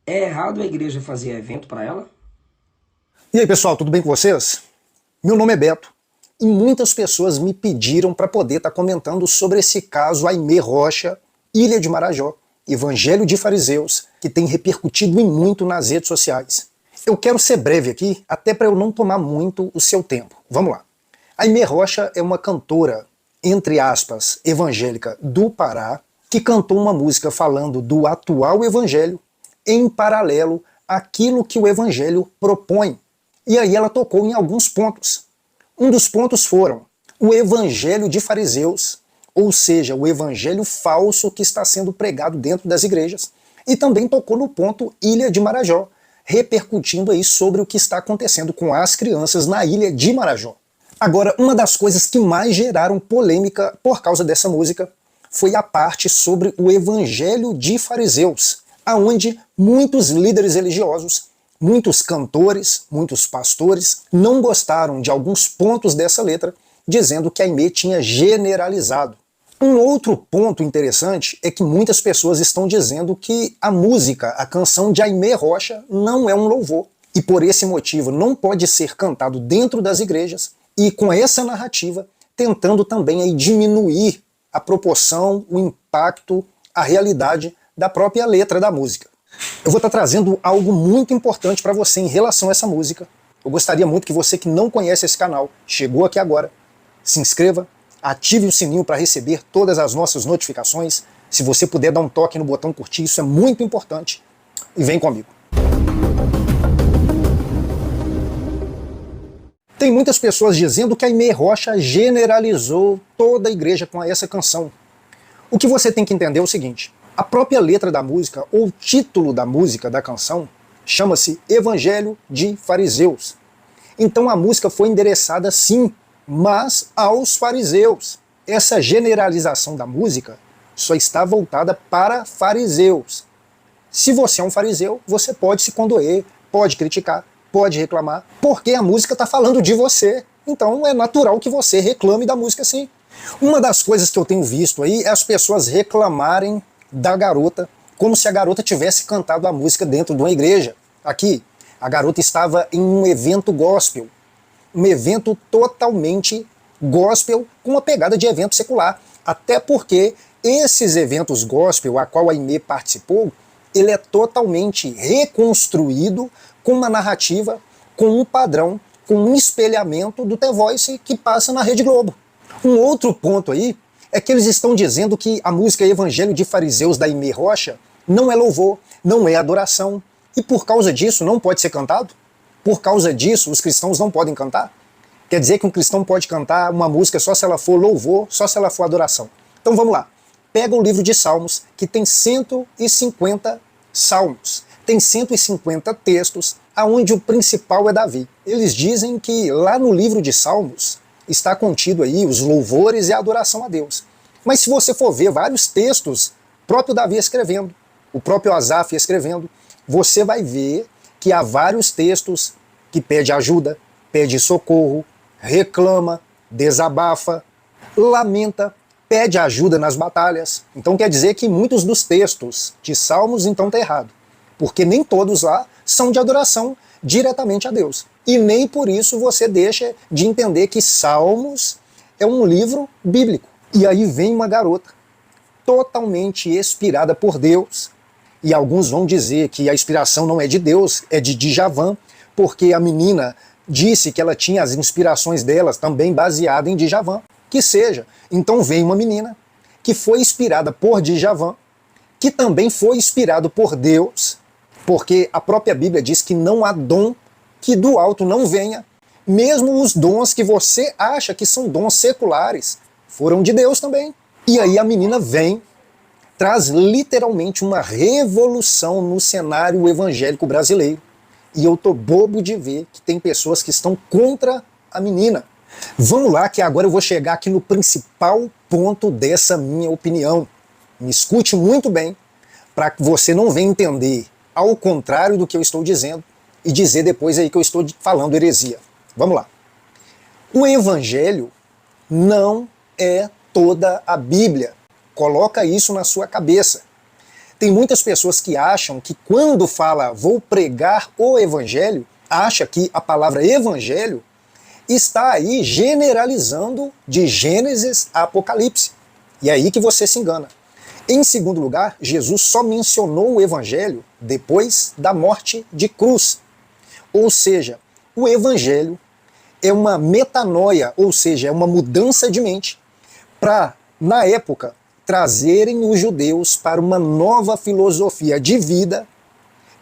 É errado a igreja fazer evento para ela? E aí, pessoal, tudo bem com vocês? Meu nome é Beto e muitas pessoas me pediram para poder estar comentando sobre esse caso Aimee Rocha, Ilha de Marajó, Evangelho de Fariseus, que tem repercutido em muito nas redes sociais. Eu quero ser breve aqui, até para eu não tomar muito o seu tempo. Vamos lá. Aimee Rocha é uma cantora, entre aspas, evangélica do Pará, que cantou uma música falando do atual evangelho em paralelo àquilo que o evangelho propõe. E aí ela tocou em alguns pontos. Um dos pontos foram o evangelho de fariseus, ou seja, o evangelho falso que está sendo pregado dentro das igrejas. E também tocou no ponto Ilha de Marajó, repercutindo aí sobre o que está acontecendo com as crianças na Ilha de Marajó. Agora, uma das coisas que mais geraram polêmica por causa dessa música foi a parte sobre o evangelho de fariseus, aonde muitos líderes religiosos, muitos cantores, muitos pastores não gostaram de alguns pontos dessa letra, dizendo que Aimee tinha generalizado. Um outro ponto interessante é que muitas pessoas estão dizendo que a música, a canção de Aimee Rocha, não é um louvor, e por esse motivo não pode ser cantado dentro das igrejas, e com essa narrativa, tentando também aí diminuir a proporção, o impacto, a realidade da própria letra da música. Eu vou estar trazendo algo muito importante para você em relação a essa música. Eu gostaria muito que você que não conhece esse canal, chegou aqui agora, se inscreva, ative o sininho para receber todas as nossas notificações. Se você puder dar um toque no botão curtir, isso é muito importante. E vem comigo. Tem muitas pessoas dizendo que Aimee Rocha generalizou toda a igreja com essa canção. O que você tem que entender é o seguinte: a própria letra da música, ou título da música, da canção, chama-se Evangelho de Fariseus. Então a música foi endereçada sim, mas aos fariseus. Essa generalização da música só está voltada para fariseus. Se você é um fariseu, você pode se condoer, pode criticar, pode reclamar, porque a música está falando de você. Então é natural que você reclame da música sim. Uma das coisas que eu tenho visto aí é as pessoas reclamarem da garota, como se a garota tivesse cantado a música dentro de uma igreja. Aqui, a garota estava em um evento gospel, um evento totalmente gospel, com uma pegada de evento secular. Até porque esses eventos gospel, a qual a Aimee participou, ele é totalmente reconstruído com uma narrativa, com um padrão, com um espelhamento do The Voice que passa na Rede Globo. Um outro ponto aí é que eles estão dizendo que a música Evangelho de Fariseus da Aimee Rocha não é louvor, não é adoração, e por causa disso não pode ser cantado? Por causa disso os cristãos não podem cantar? Quer dizer que um cristão pode cantar uma música só se ela for louvor, só se ela for adoração. Então vamos lá. Pega o livro de Salmos, que tem 150 salmos, tem 150 textos, aonde o principal é Davi. Eles dizem que lá no livro de Salmos está contido aí os louvores e a adoração a Deus. Mas se você for ver vários textos, o próprio Davi escrevendo, o próprio Asaf escrevendo, você vai ver que há vários textos que pede ajuda, pede socorro, reclama, desabafa, lamenta, pede ajuda nas batalhas. Então quer dizer que muitos dos textos de Salmos então está errado, porque nem todos lá são de adoração diretamente a Deus. E nem por isso você deixa de entender que Salmos é um livro bíblico. E aí vem uma garota totalmente inspirada por Deus, e alguns vão dizer que a inspiração não é de Deus, é de Djavan, porque a menina disse que ela tinha as inspirações delas também baseadas em Djavan. Que seja. Então vem uma menina que foi inspirada por Djavan, que também foi inspirado por Deus, porque a própria Bíblia diz que não há dom que do alto não venha, mesmo os dons que você acha que são dons seculares, foram de Deus também. E aí a menina vem, traz literalmente uma revolução no cenário evangélico brasileiro. E eu tô bobo de ver que tem pessoas que estão contra a menina. Vamos lá, que agora eu vou chegar aqui no principal ponto dessa minha opinião. Me escute muito bem, para que você não venha entender ao contrário do que eu estou dizendo e dizer depois aí que eu estou falando heresia. Vamos lá. O evangelho não é toda a Bíblia. Coloca isso na sua cabeça. Tem muitas pessoas que acham que quando fala vou pregar o evangelho, acha que a palavra evangelho está aí generalizando de Gênesis a Apocalipse. E é aí que você se engana. Em segundo lugar, Jesus só mencionou o evangelho depois da morte de cruz. Ou seja, o evangelho é uma metanoia, ou seja, é uma mudança de mente para, na época, trazerem os judeus para uma nova filosofia de vida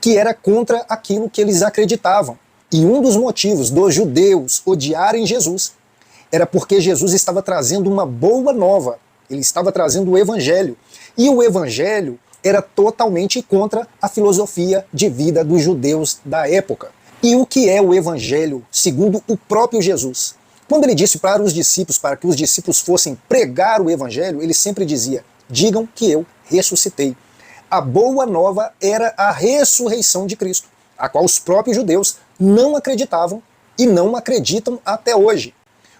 que era contra aquilo que eles acreditavam. E um dos motivos dos judeus odiarem Jesus era porque Jesus estava trazendo uma boa nova, ele estava trazendo o evangelho. E o evangelho era totalmente contra a filosofia de vida dos judeus da época. E o que é o evangelho, segundo o próprio Jesus? Quando ele disse para os discípulos, para que os discípulos fossem pregar o evangelho, ele sempre dizia, digam que eu ressuscitei. A boa nova era a ressurreição de Cristo, a qual os próprios judeus não acreditavam e não acreditam até hoje.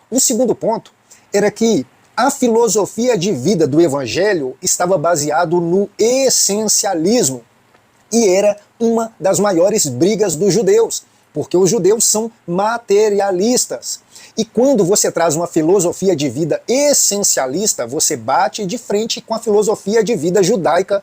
O segundo ponto era que a filosofia de vida do evangelho estava baseado no essencialismo e era uma das maiores brigas dos judeus, porque os judeus são materialistas. E quando você traz uma filosofia de vida essencialista, você bate de frente com a filosofia de vida judaica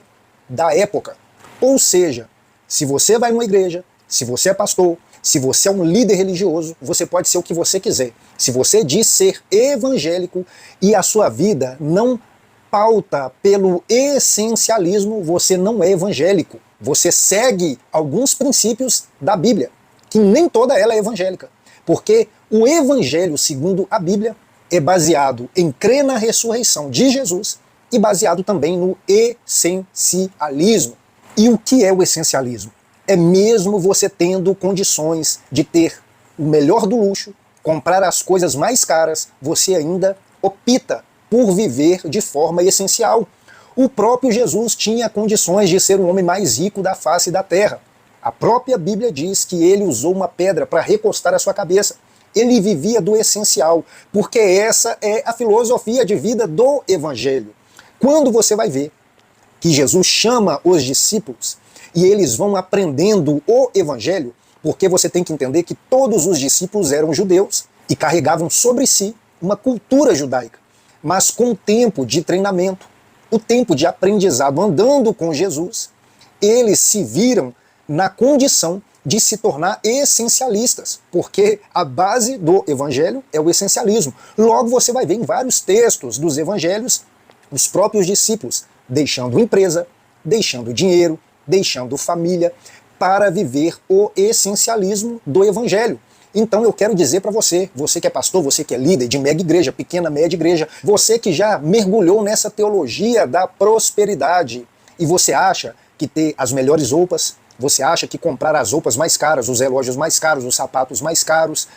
da época. Ou seja, se você vai numa igreja, se você é pastor, se você é um líder religioso, você pode ser o que você quiser. Se você diz ser evangélico e a sua vida não pauta pelo essencialismo, você não é evangélico. Você segue alguns princípios da Bíblia, que nem toda ela é evangélica. Porque o evangelho, segundo a Bíblia, é baseado em crer na ressurreição de Jesus e baseado também no essencialismo. E o que é o essencialismo? É mesmo você tendo condições de ter o melhor do luxo, comprar as coisas mais caras, você ainda opta por viver de forma essencial. O próprio Jesus tinha condições de ser o homem mais rico da face da terra. A própria Bíblia diz que ele usou uma pedra para recostar a sua cabeça. Ele vivia do essencial, porque essa é a filosofia de vida do Evangelho. Quando você vai ver que Jesus chama os discípulos e eles vão aprendendo o Evangelho, porque você tem que entender que todos os discípulos eram judeus e carregavam sobre si uma cultura judaica. Mas com o tempo de treinamento, o tempo de aprendizado andando com Jesus, eles se viram na condição de se tornar essencialistas, porque a base do evangelho é o essencialismo. Logo você vai ver em vários textos dos evangelhos os próprios discípulos deixando empresa, deixando dinheiro, deixando família para viver o essencialismo do evangelho. Então eu quero dizer para você, você que é pastor, você que é líder de mega igreja, pequena, média igreja, você que já mergulhou nessa teologia da prosperidade e você acha que ter as melhores roupas, você acha que comprar as roupas mais caras, os relógios mais caros, os sapatos mais caros,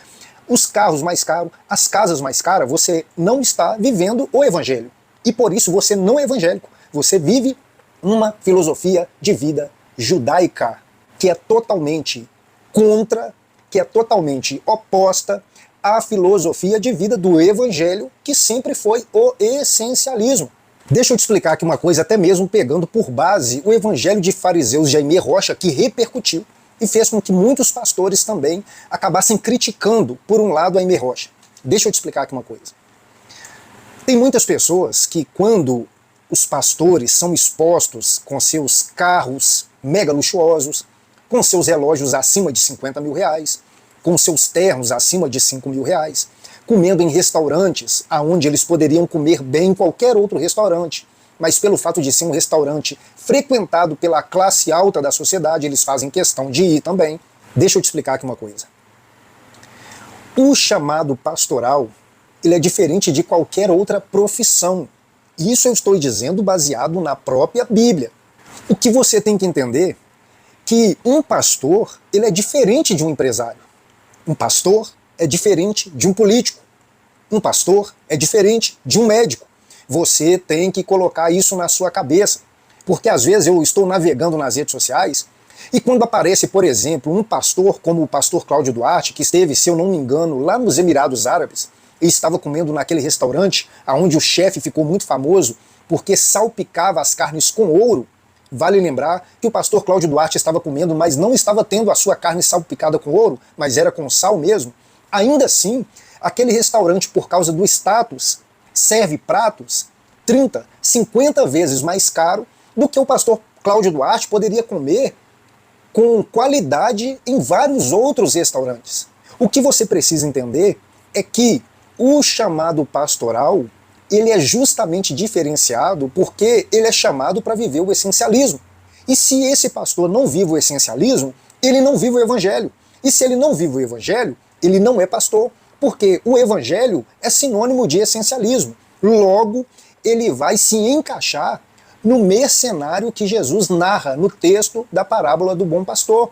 os carros mais caros, as casas mais caras, você não está vivendo o evangelho. E por isso você não é evangélico. Você vive uma filosofia de vida judaica que é totalmente contra, que é totalmente oposta à filosofia de vida do evangelho, que sempre foi o essencialismo. Deixa eu te explicar aqui uma coisa, até mesmo pegando por base o evangelho de fariseus de Aimee Rocha, que repercutiu e fez com que muitos pastores também acabassem criticando, por um lado, Aimee Rocha. Deixa eu te explicar aqui uma coisa. Tem muitas pessoas que, quando os pastores são expostos com seus carros mega luxuosos, com seus relógios acima de 50 mil reais, com seus ternos acima de 5 mil reais, comendo em restaurantes onde eles poderiam comer bem em qualquer outro restaurante, mas pelo fato de ser um restaurante frequentado pela classe alta da sociedade, eles fazem questão de ir também. Deixa eu te explicar aqui uma coisa. O chamado pastoral, ele é diferente de qualquer outra profissão. Isso eu estou dizendo baseado na própria Bíblia. O que você tem que entender é que um pastor, ele é diferente de um empresário. Um pastor é diferente de um político. Um pastor é diferente de um médico. Você tem que colocar isso na sua cabeça. Porque às vezes eu estou navegando nas redes sociais e quando aparece, por exemplo, um pastor como o pastor Cláudio Duarte, que esteve, se eu não me engano, lá nos Emirados Árabes, e estava comendo naquele restaurante onde o chefe ficou muito famoso porque salpicava as carnes com ouro, Vale lembrar que o pastor Cláudio Duarte estava comendo, mas não estava tendo a sua carne salpicada com ouro, mas era com sal mesmo. Ainda assim, aquele restaurante, por causa do status, serve pratos 30, 50 vezes mais caro do que o pastor Cláudio Duarte poderia comer com qualidade em vários outros restaurantes. O que você precisa entender é que o chamado pastoral, ele é justamente diferenciado porque ele é chamado para viver o essencialismo. E se esse pastor não vive o essencialismo, ele não vive o evangelho. E se ele não vive o evangelho, ele não é pastor, porque o evangelho é sinônimo de essencialismo. Logo, ele vai se encaixar no mercenário que Jesus narra no texto da parábola do bom pastor.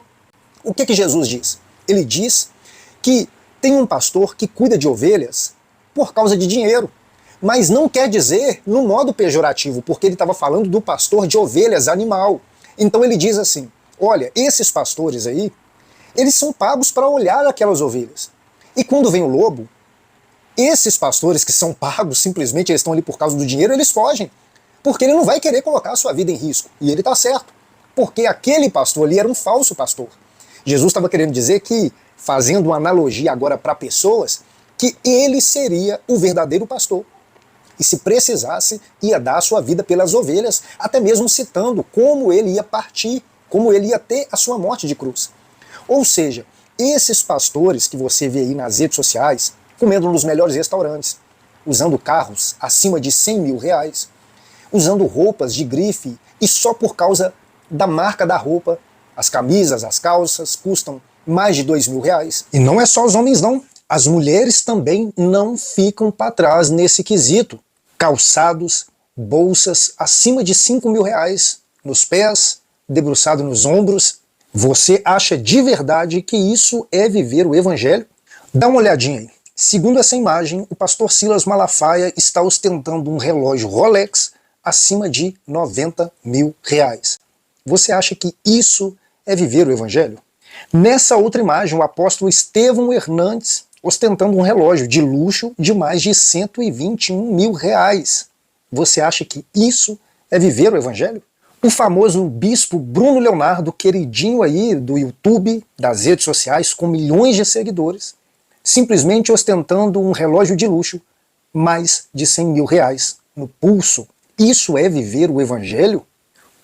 O que Jesus diz? Ele diz que tem um pastor que cuida de ovelhas por causa de dinheiro, mas não quer dizer no modo pejorativo, porque ele estava falando do pastor de ovelhas animal. Então ele diz assim, olha, esses pastores aí, eles são pagos para olhar aquelas ovelhas. E quando vem o lobo, esses pastores que são pagos, simplesmente eles estão ali por causa do dinheiro, eles fogem. Porque ele não vai querer colocar a sua vida em risco. E ele está certo. Porque aquele pastor ali era um falso pastor. Jesus estava querendo dizer que, fazendo uma analogia agora para pessoas, que ele seria o verdadeiro pastor. E se precisasse, ia dar a sua vida pelas ovelhas, até mesmo citando como ele ia partir, como ele ia ter a sua morte de cruz. Ou seja, esses pastores que você vê aí nas redes sociais, comendo nos melhores restaurantes, usando carros acima de 100 mil reais, usando roupas de grife, e só por causa da marca da roupa, as camisas, as calças, custam mais de 2 mil reais. E não é só os homens não, as mulheres também não ficam para trás nesse quesito. Calçados, bolsas acima de 5 mil reais, nos pés, debruçado nos ombros. Você acha de verdade que isso é viver o evangelho? Dá uma olhadinha aí. Segundo essa imagem, o pastor Silas Malafaia está ostentando um relógio Rolex acima de 90 mil reais. Você acha que isso é viver o evangelho? Nessa outra imagem, o apóstolo Estevão Hernandes ostentando um relógio de luxo de mais de 121 mil reais. Você acha que isso é viver o evangelho? O famoso bispo Bruno Leonardo, queridinho aí do YouTube, das redes sociais, com milhões de seguidores, simplesmente ostentando um relógio de luxo, mais de 100 mil reais no pulso. Isso é viver o evangelho?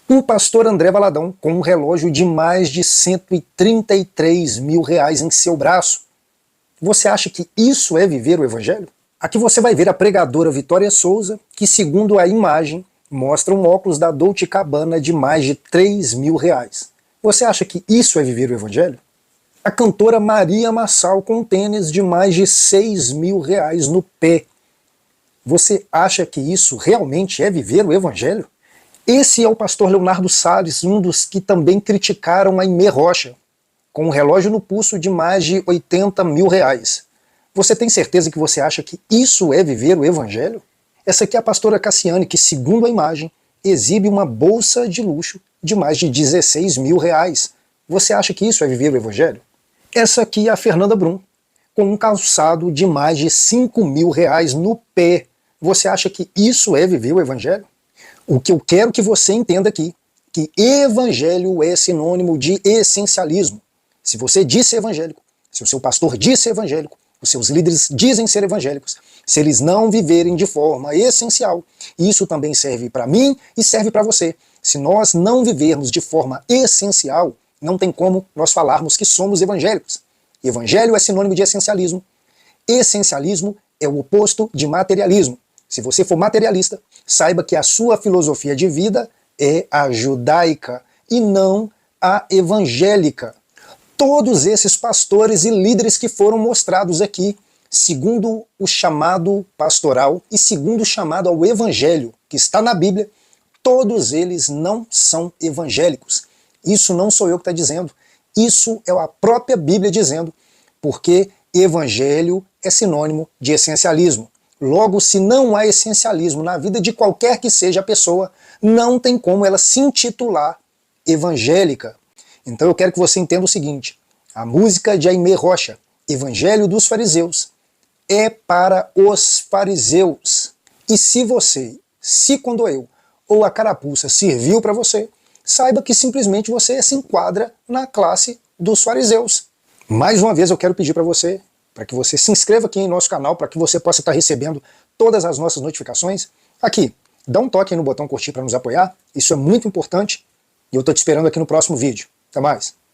O pastor André Valadão, com um relógio de mais de 133 mil reais em seu braço. Você acha que isso é viver o evangelho? Aqui você vai ver a pregadora Vitória Souza, que segundo a imagem, mostra um óculos da Dolce Gabbana de mais de 3 mil reais. Você acha que isso é viver o evangelho? A cantora Maria Massal com um tênis de mais de 6 mil reais no pé. Você acha que isso realmente é viver o evangelho? Esse é o pastor Leonardo Salles, um dos que também criticaram a Aimee Rocha, com um relógio no pulso de mais de 80 mil reais. Você tem certeza que você acha que isso é viver o evangelho? Essa aqui é a pastora Cassiane, que segundo a imagem, exibe uma bolsa de luxo de mais de 16 mil reais. Você acha que isso é viver o evangelho? Essa aqui é a Fernanda Brum, com um calçado de mais de 5 mil reais no pé. Você acha que isso é viver o evangelho? O que eu quero que você entenda aqui, que evangelho é sinônimo de essencialismo. Se você diz ser evangélico, se o seu pastor diz ser evangélico, os seus líderes dizem ser evangélicos, se eles não viverem de forma essencial, isso também serve para mim e serve para você. Se nós não vivermos de forma essencial, não tem como nós falarmos que somos evangélicos. Evangelho é sinônimo de essencialismo. Essencialismo é o oposto de materialismo. Se você for materialista, saiba que a sua filosofia de vida é a judaica e não a evangélica. Todos esses pastores e líderes que foram mostrados aqui, segundo o chamado pastoral e segundo o chamado ao evangelho, que está na Bíblia, todos eles não são evangélicos. Isso não sou eu que está dizendo, isso é a própria Bíblia dizendo, porque evangelho é sinônimo de essencialismo. Logo, se não há essencialismo na vida de qualquer que seja a pessoa, não tem como ela se intitular evangélica. Então eu quero que você entenda o seguinte, a música de Aimee Rocha, Evangelho dos Fariseus, é para os fariseus. E se você se condoeu ou a carapuça serviu para você, saiba que simplesmente você se enquadra na classe dos fariseus. Mais uma vez eu quero pedir para que você se inscreva aqui em nosso canal, para que você possa estar recebendo todas as nossas notificações. Aqui, dá um toque aí no botão curtir para nos apoiar, isso é muito importante, e eu estou te esperando aqui no próximo vídeo. Até mais!